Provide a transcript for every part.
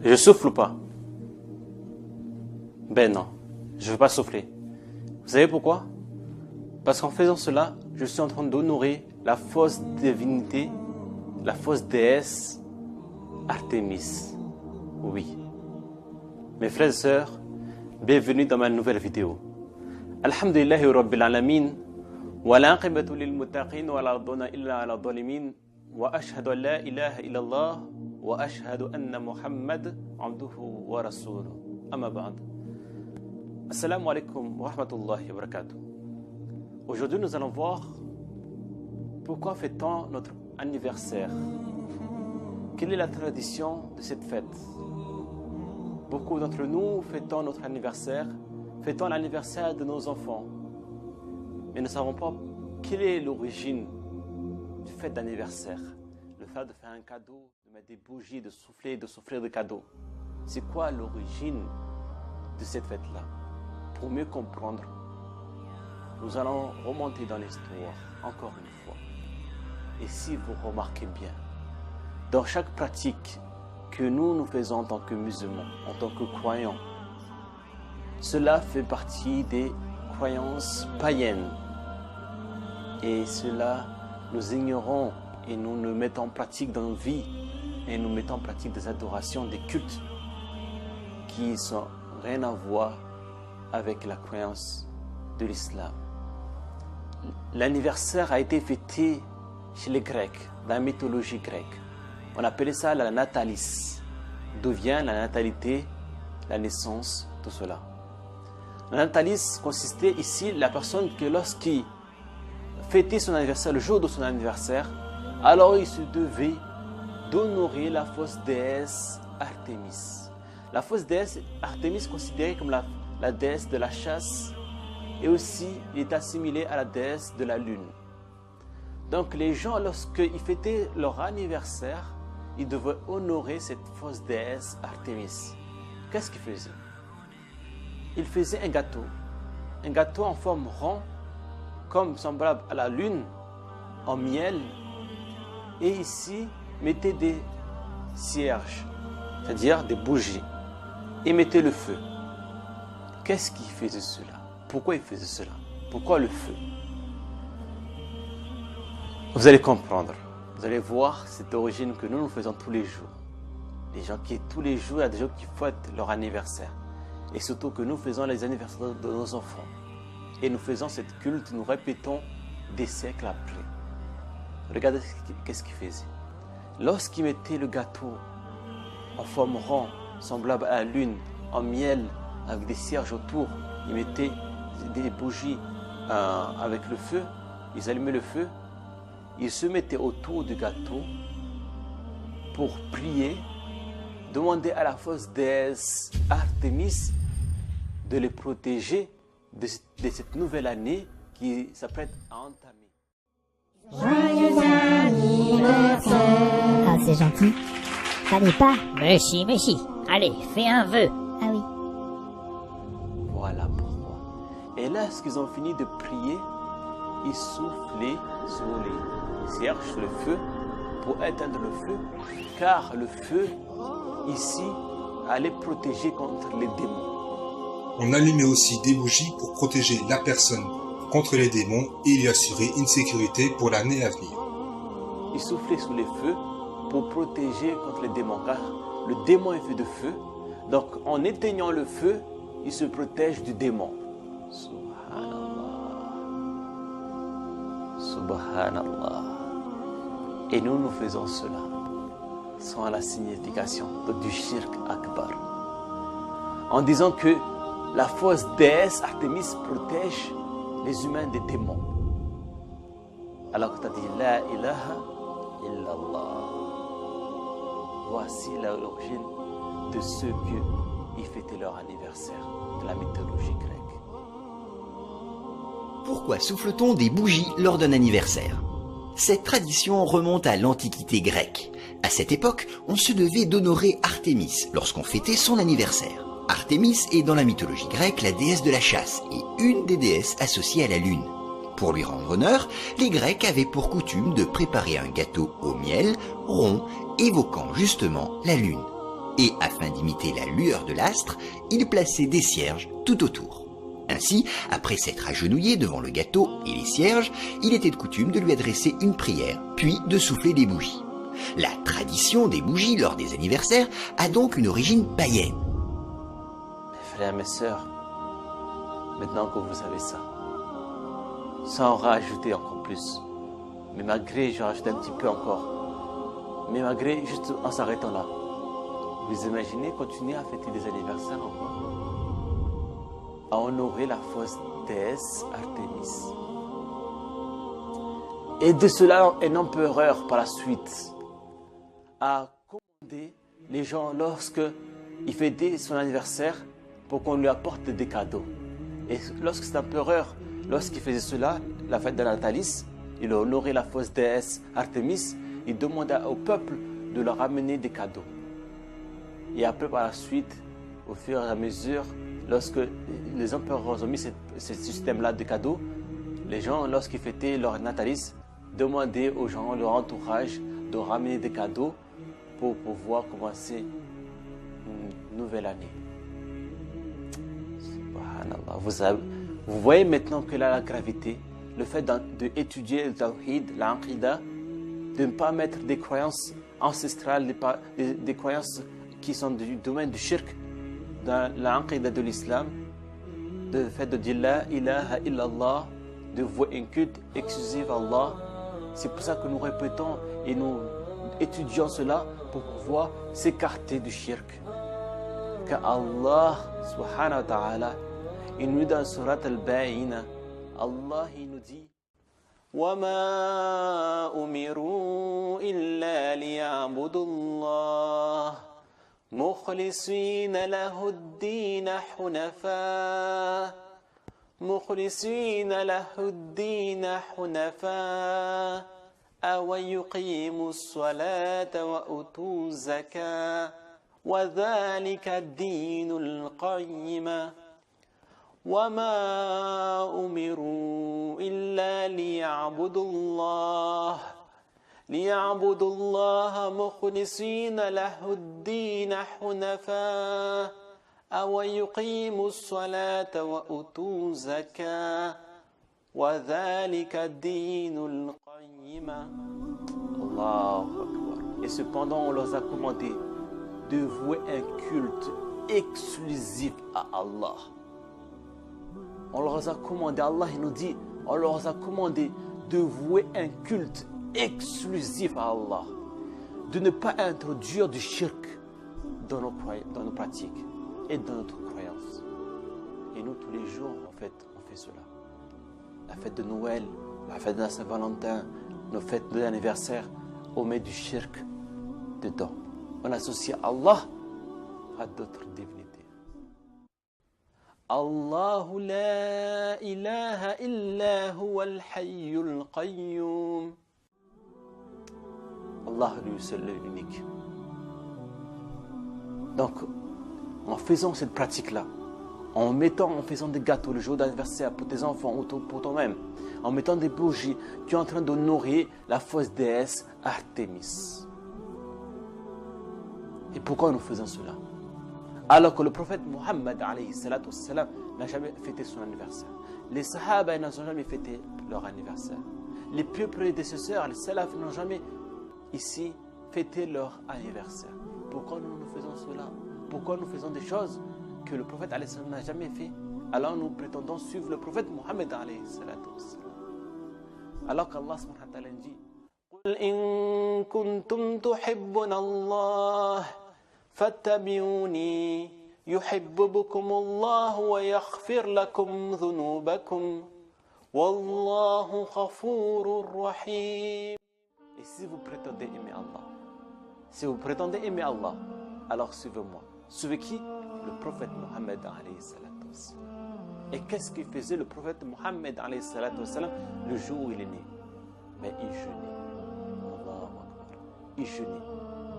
Je souffle ou pas? Ben non, je ne veux pas souffler. Vous savez pourquoi? Parce qu'en faisant cela, je suis en train d'honorer la fausse divinité, la fausse déesse Artémis. Oui. Mes frères et sœurs, bienvenue dans ma nouvelle vidéo. Alhamdulillahi Rabbil Alamin, wa l'aqibatu lil muttaqin wa la udwana illa ala zalimin, wa ashhadu an la ilaha illallah, wa ashhadu anna Muhammad abduhu wa rasuluhu. Amma ba'd. Assalamu alaikum wa rahmatullahi wa barakatuh. Aujourd'hui, nous allons voir pourquoi fête-t-on notre anniversaire. Quelle est la tradition de cette fête? Beaucoup d'entre nous fêtons notre anniversaire, fêtons l'anniversaire de nos enfants. Mais nous ne savons pas quelle est l'origine du fête d'anniversaire. Le fait de faire un cadeau, de mettre des bougies, de souffler des cadeaux. C'est quoi l'origine de cette fête-là? Pour mieux comprendre, nous allons remonter dans l'histoire encore une fois. Et si vous remarquez bien, dans chaque pratique que nous faisons en tant que musulmans, en tant que croyants, cela fait partie des croyances païennes. Et cela, nous ignorons et nous le mettons en pratique dans nos vies et nous mettons en pratique des adorations, des cultes qui n'ont rien à voir avec la croyance de l'islam. L'anniversaire a été fêté chez les Grecs, dans la mythologie grecque. On appelait ça la natalis, d'où vient la natalité, la naissance, tout cela. La natalis consistait ici la personne que lorsqu'il fêtait son anniversaire, le jour de son anniversaire, alors il se devait d'honorer la fausse déesse Artémis. La fausse déesse Artémis considérée comme la déesse de la chasse et aussi il est assimilé à la déesse de la lune. Donc les gens, lorsqu'ils fêtaient leur anniversaire, ils devaient honorer cette fausse déesse Artémis. Qu'est-ce qu'ils faisaient? Ils faisaient un gâteau en forme rond, comme semblable à la lune, en miel, et ici mettaient des cierges, c'est-à-dire des bougies, et mettaient le feu. Qu'est-ce qu'ils faisaient cela? Pourquoi ils faisaient cela? Pourquoi le feu? Vous allez comprendre. Vous allez voir cette origine que nous faisons tous les jours. Les gens qui, tous les jours, il y a des gens qui fêtent leur anniversaire. Et surtout que nous faisons les anniversaires de nos enfants. Et nous faisons cette culte, nous répétons des siècles après. Regardez qu'est-ce qu'ils faisaient. Lorsqu'ils mettaient le gâteau en forme rond, semblable à la lune, en miel, avec des cierges autour, ils mettaient des bougies avec le feu, ils allumaient le feu, ils se mettaient autour du gâteau pour prier, demander à la fausse déesse Artémis de les protéger de cette nouvelle année qui s'apprête à entamer. Joyeux anniversaire! Ah, c'est gentil. Fallait pas. Mais si, allez, fais un vœu. Ah oui. Voilà pourquoi. Et là, lorsqu'ils ont fini de prier, ils soufflaient sur les cierges, sur le feu, pour éteindre le feu, car le feu, ici, allait protéger contre les démons. On allumait aussi des bougies pour protéger la personne contre les démons et lui assurer une sécurité pour l'année à venir. Ils soufflaient sur les feux pour protéger contre les démons, car le démon est fait de feu. Donc, en éteignant le feu, il se protège du démon. Subhanallah. Et nous faisons cela sans la signification du shirk akbar. En disant que la fausse déesse Artémis protège les humains des démons. Alors que tu as dit La ilaha illallah. Voici l'origine de ceux qui fêtaient leur anniversaire de la mythologie grecque. Pourquoi souffle-t-on des bougies lors d'un anniversaire? Cette tradition remonte à l'Antiquité grecque. À cette époque, on se devait d'honorer Artémis lorsqu'on fêtait son anniversaire. Artémis est dans la mythologie grecque la déesse de la chasse et une des déesses associées à la lune. Pour lui rendre honneur, les Grecs avaient pour coutume de préparer un gâteau au miel, rond, évoquant justement la lune. Et afin d'imiter la lueur de l'astre, il plaçait des cierges tout autour. Ainsi, après s'être agenouillé devant le gâteau et les cierges, il était de coutume de lui adresser une prière, puis de souffler des bougies. La tradition des bougies lors des anniversaires a donc une origine païenne. Mes frères, mes sœurs, maintenant que vous savez ça, ça en rajouter encore plus. Mais malgré, je rajoute un petit peu encore. Mais malgré, juste en s'arrêtant là, vous imaginez continuer à fêter des anniversaires encore, à honorer la fausse déesse Artémis. Et de cela, un empereur par la suite a commandé les gens lorsque il fêtait son anniversaire pour qu'on lui apporte des cadeaux. Et lorsque cet empereur, lorsqu'il faisait cela, la fête de la Natalis, il a honoré la fausse déesse Artémis, il demanda au peuple de leur amener des cadeaux. Et après, par la suite, au fur et à mesure, lorsque les empereurs ont mis ce système-là de cadeaux, les gens, lorsqu'ils fêtaient leur Natalis, demandaient aux gens, leur entourage, de ramener des cadeaux pour pouvoir commencer une nouvelle année. Subhanallah. Vous voyez maintenant que là, la gravité, le fait d'étudier le tawhid, l'aqida, de ne pas mettre des croyances ancestrales, des croyances qui sont du domaine du shirk, dans l'aqida de l'islam, le fait de dire la ilaha illallah, de vouer un culte exclusif à Allah. C'est pour ça que nous répétons et nous étudions cela pour pouvoir s'écarter du shirk. Car Allah subhanahu wa ta'ala, il nous dit dans surat al-Ba'ina, Allah il nous dit وَمَا أُمِرُوا إِلَّا لِيَعْبُدُوا اللَّهَ مُخْلِصِينَ لَهُ الدِّينَ حُنَفَاءَ وَيُقِيمُوا الصَّلَاةَ وَأُوتُوا الزَّكَاةَ وَذَلِكَ الدِّينُ الْقَيِّمُ وَمَا أُمِرُوا إِلَّا لِيَعْبُدُوا اللَّهَ مُخْلِصِينَ لَهُ الدِّينَ حُنَفَاءَ وَيُقِيمُوا الصَّلَاةَ وَأُوتُوا الزَّكَاةَ وَذَلِكَ الدِّينُ الْقَيِّمُ. Allahu Akbar. Et cependant, on leur a commandé de vouer un culte exclusif à Allah. On leur a commandé, Allah il nous dit, on leur a commandé de vouer un culte exclusif à Allah, de ne pas introduire du shirk dans nos pratiques et dans notre croyance. Et nous, tous les jours, en fait, on fait cela. La fête de Noël, la fête de la Saint-Valentin, nos fêtes de l'anniversaire, on met du shirk dedans. On associe Allah à d'autres divinités. Allahu la ilaha illa huwa al-hayyul qayyum. Allah lui seul est l'unique. Donc, en faisant cette pratique-là, en faisant des gâteaux le jour d'anniversaire pour tes enfants ou pour toi-même, en mettant des bougies, tu es en train d'honorer la fausse déesse Artémis. Et pourquoi nous faisons cela? Alors que le prophète Mohammed n'a jamais fêté son anniversaire. Les Sahaba n'ont jamais fêté leur anniversaire. Les pieux prédécesseurs, les Salaf, n'ont jamais ici fêté leur anniversaire. Pourquoi nous faisons cela? Pourquoi nous faisons des choses que le prophète n'a jamais fait? Alors nous prétendons suivre le prophète Mohammed. Alors qu'Allah subhanahu wa ta'ala dit قُلْ إِن كُنْتُمْ تُحِبُّونَ اللَّهَ فاتبعوني يحببكم الله ويغفر لكم ذنوبكم والله غفور رحيم. Et si vous prétendez aimer Allah, alors suivez-moi. Suivez qui? Le prophète Mohammed alayhi salatu wassalam. Et qu'est-ce qu'il faisait le prophète Mohammed alayhi salatu wassalam le jour où il est né? Mais il jeûnait. Allahu Akbar. Il jeûnait.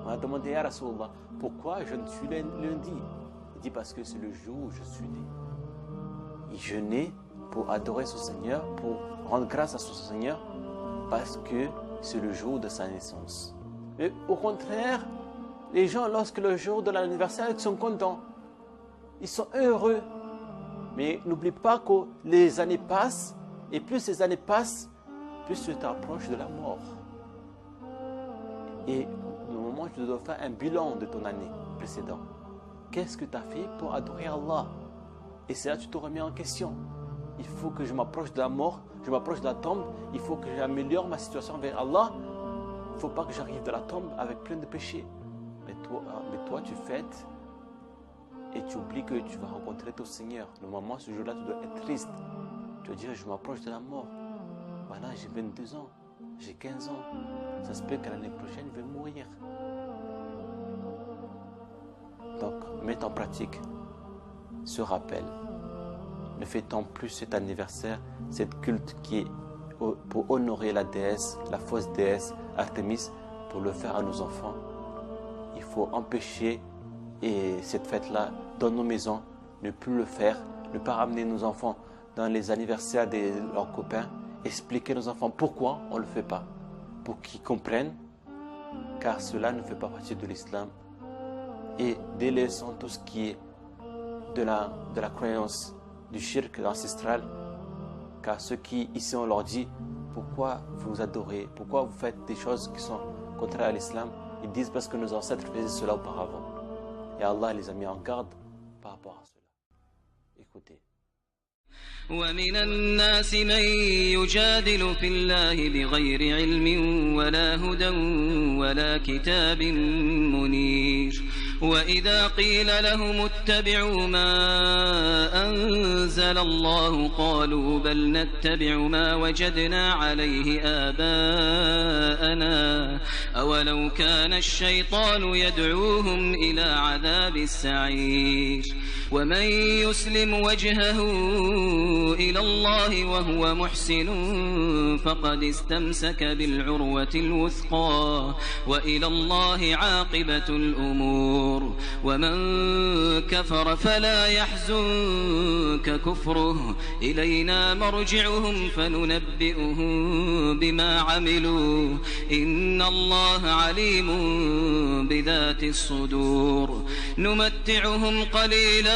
On a demandé à Rasulullah, pourquoi je ne suis lundi? Il dit parce que c'est le jour où je suis né. Il jeûnait pour adorer son Seigneur, pour rendre grâce à son Seigneur, parce que c'est le jour de sa naissance. Mais au contraire, Les gens, lorsque le jour de l'anniversaire, ils sont contents. Ils sont heureux. Mais n'oublie pas que les années passent, et plus les années passent, plus tu t'approches de la mort. Et au moment où tu dois faire un bilan de ton année précédente, qu'est-ce que tu as fait pour adorer Allah? Et c'est là que tu te remets en question. Il faut que je m'approche de la mort, je m'approche de la tombe, il faut que j'améliore ma situation vers Allah. Il ne faut pas que j'arrive de la tombe avec plein de péchés. Mais toi, tu fêtes et tu oublies que tu vas rencontrer ton Seigneur. Le moment, ce jour-là, tu dois être triste. Tu vas dire, je m'approche de la mort. Voilà, j'ai 22 ans, j'ai 15 ans. Ça se peut que l'année prochaine, je vais mourir. Donc, mets en pratique ce rappel. Ne fêtons plus cet anniversaire, cette culte qui est pour honorer la déesse, la fausse déesse Artémis, pour le faire à nos enfants. Il faut empêcher cette fête-là dans nos maisons, ne plus le faire, ne pas ramener nos enfants dans les anniversaires de leurs copains, expliquer à nos enfants pourquoi on ne le fait pas, pour qu'ils comprennent, car cela ne fait pas partie de l'islam. Et délaissons tout ce qui est de la croyance du shirk ancestral, car ceux qui ici on leur dit pourquoi vous adorez, pourquoi vous faites des choses qui sont contraires à l'islam, ils disent parce que nos ancêtres faisaient cela auparavant. Et Allah les a mis en garde par rapport à cela. Écoutez. ومن الناس من يجادل في الله بغير علم ولا هدى ولا كتاب منير وإذا قيل لهم اتبعوا ما أنزل الله قالوا بل نتبع ما وجدنا عليه آباءنا أولو كان الشيطان يدعوهم إلى عذاب السعير ومن يسلم وجهه إلى الله وهو محسن فقد استمسك بالعروة الوثقى وإلى الله عاقبة الأمور ومن كفر فلا يحزنك كفره إلينا مرجعهم فننبئهم بما عملوا إن الله عليم بذات الصدور نمتعهم قليلا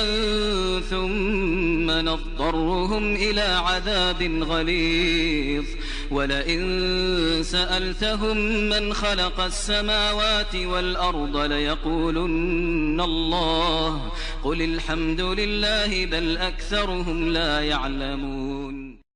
ثم نضطرهم إلى عذاب غليظ ولئن سألتهم من خلق السماوات والأرض ليقولن الله قل الحمد لله بل أكثرهم لا يعلمون